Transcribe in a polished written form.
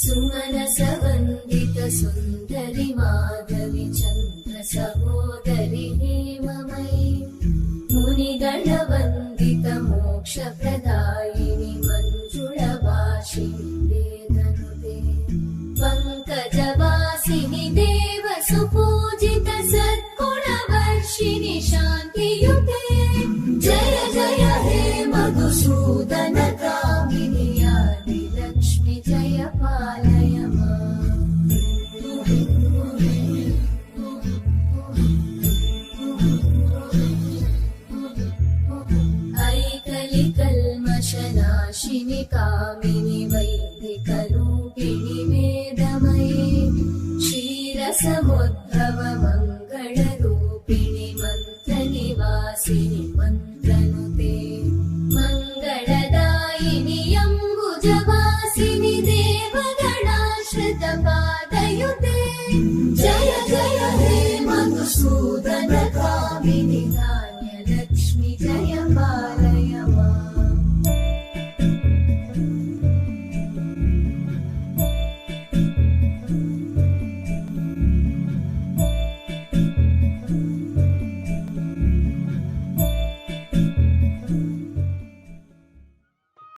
सुमनसवन्दित सुन्दरि माधवि चन्द्र सहोदरि हेममयि मुनिगणवन्दित मोक्षप्रदायिनि मञ्जुळभाषिणि वेदनुते पङ्कजवासिनि देव सुपूजित सद्गुणवर्षिणि शान्तियुते जय जय हे मधुसूदन कामिनि आदिलक्ष्मि जय पालय ऐकलिकल्मषनाशिनि कामिनि वैदिकरूपिणि वेदमये क्षीरसमुद्भव मङ्गलरूपिणि मन्त्रनिवासिनि मन्त्रनुते मङ्गलदायिनि अम्बुजवासिनि देवगणाश्रितपादयुते जय जय हे मधुसूदन कामिनि